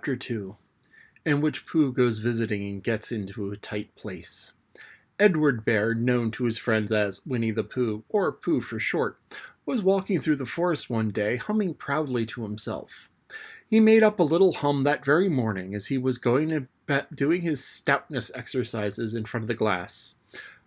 Chapter 2, in which Pooh goes visiting and gets into a tight place. Edward Bear, known to his friends as Winnie the Pooh, or Pooh for short, was walking through the forest one day, humming proudly to himself. He made up a little hum that very morning as he was going to doing his stoutness exercises in front of the glass.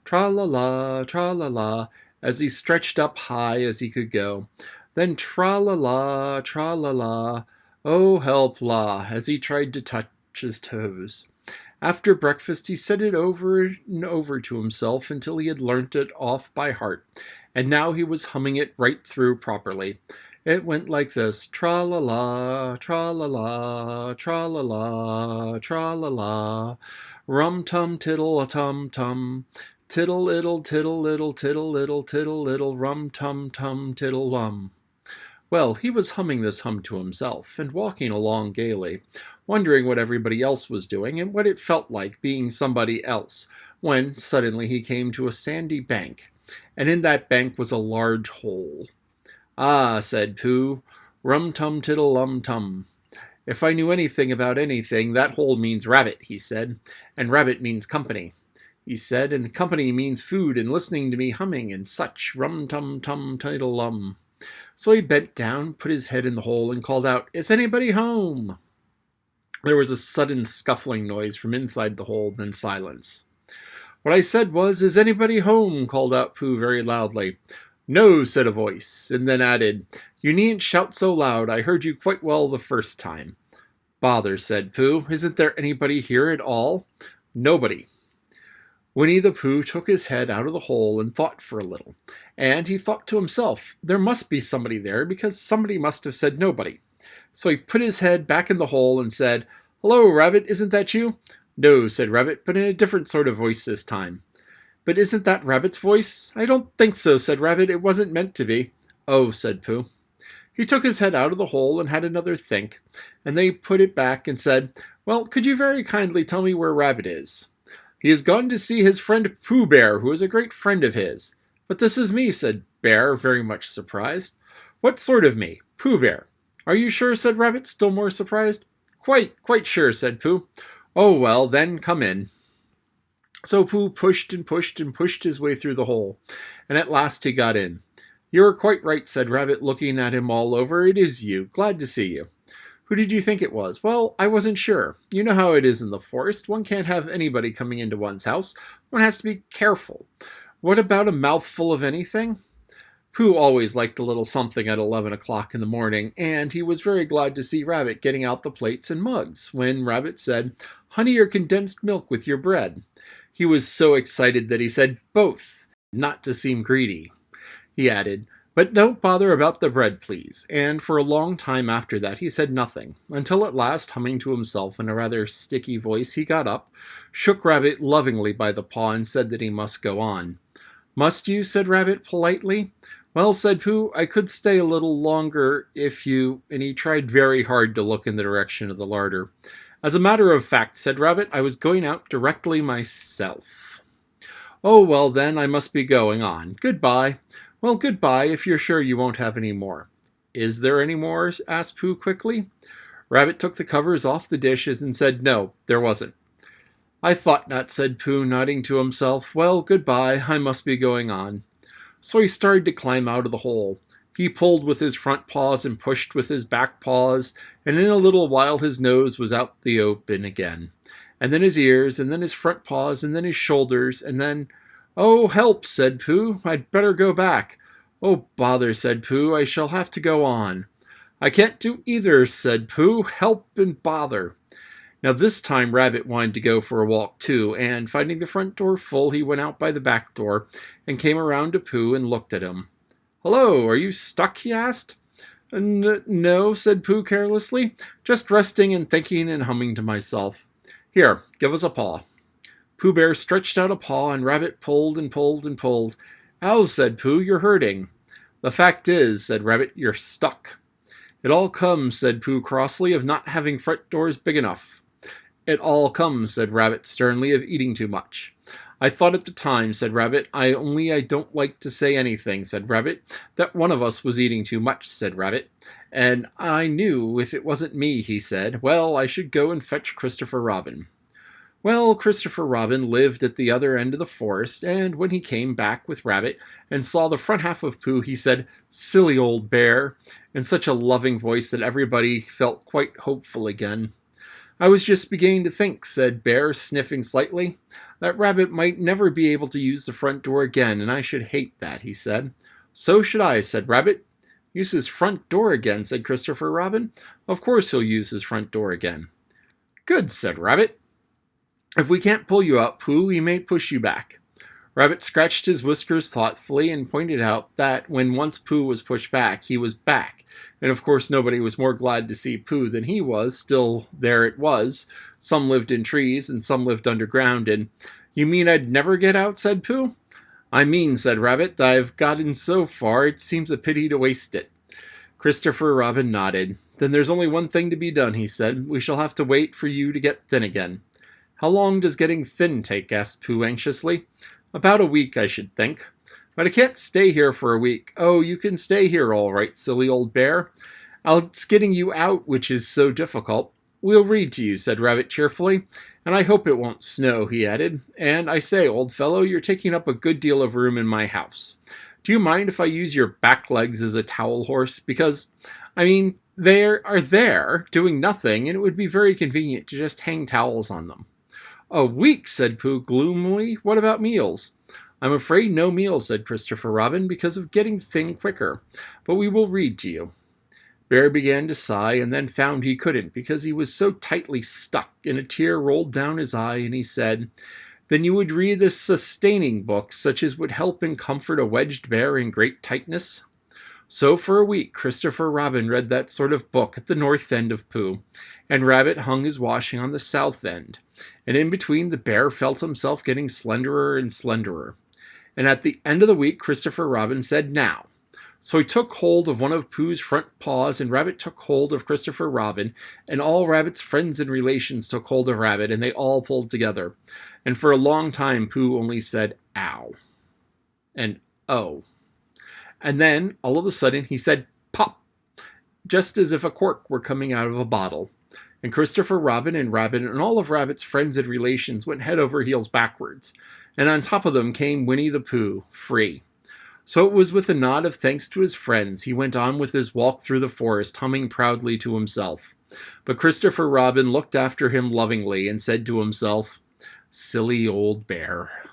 Tra-la-la, tra-la-la, as he stretched up high as he could go. Then tra-la-la, tra-la-la, oh help la, as he tried to touch his toes. After breakfast he said it over and over to himself until he had learnt it off by heart, and now he was humming it right through properly. It went like this: tra-la-la, tra-la-la, tra-la-la, tra-la-la, rum-tum-tiddle-a-tum-tum, tiddle-iddle, tiddle-iddle, tiddle-iddle, tiddle-iddle, rum-tum-tum, tiddle-lum. Well, he was humming this hum to himself, and walking along gaily, wondering what everybody else was doing, and what it felt like being somebody else, when suddenly he came to a sandy bank, and in that bank was a large hole. "Ah," said Pooh, "rum-tum-tiddle-lum-tum. If I knew anything about anything, that hole means rabbit," he said, "and rabbit means company," he said, "and company means food and listening to me humming and such, rum-tum-tum-tiddle-lum." So he bent down, put his head in the hole, and called out, "Is anybody home?" There was a sudden scuffling noise from inside the hole, then silence. "What I said was, 'Is anybody home?'" called out Pooh very loudly. "No," said a voice, and then added, "You needn't shout so loud. I heard you quite well the first time." "Bother," said Pooh. "Isn't there anybody here at all?" "Nobody." Winnie the Pooh took his head out of the hole and thought for a little, and he thought to himself, there must be somebody there because somebody must have said nobody. So he put his head back in the hole and said, "Hello, Rabbit, isn't that you?" "No," said Rabbit, but in a different sort of voice this time. "But isn't that Rabbit's voice?" "I don't think so," said Rabbit. "It wasn't meant to be." "Oh," said Pooh. He took his head out of the hole and had another think, and then he put it back and said, "Well, could you very kindly tell me where Rabbit is?" "He has gone to see his friend Pooh Bear, who is a great friend of his." "But this is me," said Bear, very much surprised. "What sort of me?" "Pooh Bear." "Are you sure?" said Rabbit, still more surprised. Quite sure," said Pooh. "Oh, well, then come in." So Pooh pushed and pushed and pushed his way through the hole, and at last he got in. "You are quite right," said Rabbit, looking at him all over. "It is you. Glad to see you." "Who did you think it was?" "Well, I wasn't sure. You know how it is in the forest. One can't have anybody coming into one's house. One has to be careful. What about a mouthful of anything?" Pooh always liked a little something at 11 o'clock in the morning, and he was very glad to see Rabbit getting out the plates and mugs, when Rabbit said, "Honey or condensed milk with your bread?" He was so excited that he said, "Both," not to seem greedy. He added, "But don't bother about the bread, please," and for a long time after that he said nothing, until at last, humming to himself in a rather sticky voice, he got up, shook Rabbit lovingly by the paw, and said that he must go on. "Must you?" said Rabbit politely. "Well," said Pooh, "I could stay a little longer if you—" and he tried very hard to look in the direction of the larder. "As a matter of fact," said Rabbit, "I was going out directly myself." "Oh, well, then I must be going on. Goodbye." "Well, goodbye, if you're sure you won't have any more." "Is there any more?" asked Pooh quickly. Rabbit took the covers off the dishes and said no, there wasn't. "I thought not," said Pooh, nodding to himself. "Well, goodbye, I must be going on." So he started to climb out of the hole. He pulled with his front paws and pushed with his back paws, and in a little while his nose was out the open again, and then his ears, and then his front paws, and then his shoulders, and then— "Oh, help!" said Pooh. "I'd better go back." "Oh, bother!" said Pooh. "I shall have to go on." "I can't do either," said Pooh. "Help and bother." Now this time Rabbit wanted to go for a walk too, and finding the front door full, he went out by the back door and came around to Pooh and looked at him. "Hello, are you stuck?" he asked. No," said Pooh carelessly. "Just resting and thinking and humming to myself." "Here, give us a paw." Pooh Bear stretched out a paw, and Rabbit pulled and pulled and pulled. "Ow," said Pooh, "you're hurting." "The fact is," said Rabbit, "you're stuck." "It all comes," said Pooh crossly, "of not having front doors big enough." "It all comes," said Rabbit sternly, "of eating too much." "I thought at the time," said Rabbit. I don't like to say anything," said Rabbit. "That one of us was eating too much," said Rabbit. And I knew if it wasn't me, he said, well, I should go and fetch Christopher Robin. Well, Christopher Robin lived at the other end of the forest, and when he came back with Rabbit and saw the front half of Pooh, he said, "Silly old bear," in such a loving voice that everybody felt quite hopeful again. "I was just beginning to think," said Bear, sniffing slightly, "that Rabbit might never be able to use the front door again, and I should hate that," he said. "So should I," said Rabbit. "Use his front door again," said Christopher Robin. "Of course he'll use his front door again." "Good," said Rabbit. "If we can't pull you out, Pooh, we may push you back." Rabbit scratched his whiskers thoughtfully and pointed out that when once Pooh was pushed back, he was back. And of course nobody was more glad to see Pooh than he was. Still, there it was. Some lived in trees and some lived underground, and "You mean I'd never get out?" said Pooh. "I mean," said Rabbit, "that I've gotten so far, it seems a pity to waste it." Christopher Robin nodded. "Then there's only one thing to be done," he said. "We shall have to wait for you to get thin again." "How long does getting thin take?" asked Pooh anxiously. "About a week, I should think." "But I can't stay here for a week." "Oh, you can stay here all right, silly old bear. It's getting you out which is so difficult." "We'll read to you," said Rabbit cheerfully. "And I hope it won't snow," he added. "And I say, old fellow, you're taking up a good deal of room in my house. Do you mind if I use your back legs as a towel horse? Because, they are there, doing nothing, and it would be very convenient to just hang towels on them." "A week," said Pooh gloomily. "What about meals?" "I'm afraid no meals," said Christopher Robin, "because of getting thin quicker. But we will read to you." Bear began to sigh, and then found he couldn't, because he was so tightly stuck, and a tear rolled down his eye, and he said, "Then you would read a sustaining book, such as would help and comfort a wedged bear in great tightness?" So for a week Christopher Robin read that sort of book at the north end of Pooh, and Rabbit hung his washing on the south end, and in between the bear felt himself getting slenderer and slenderer. And at the end of the week Christopher Robin said, "Now." So he took hold of one of Pooh's front paws, and Rabbit took hold of Christopher Robin, and all Rabbit's friends and relations took hold of Rabbit, and they all pulled together. And for a long time Pooh only said, "Ow," and "Oh." And then, all of a sudden, he said, "Pop," just as if a cork were coming out of a bottle. And Christopher Robin and Rabbit and all of Rabbit's friends and relations went head over heels backwards. And on top of them came Winnie the Pooh, free. So it was with a nod of thanks to his friends he went on with his walk through the forest, humming proudly to himself. But Christopher Robin looked after him lovingly and said to himself, "Silly old bear."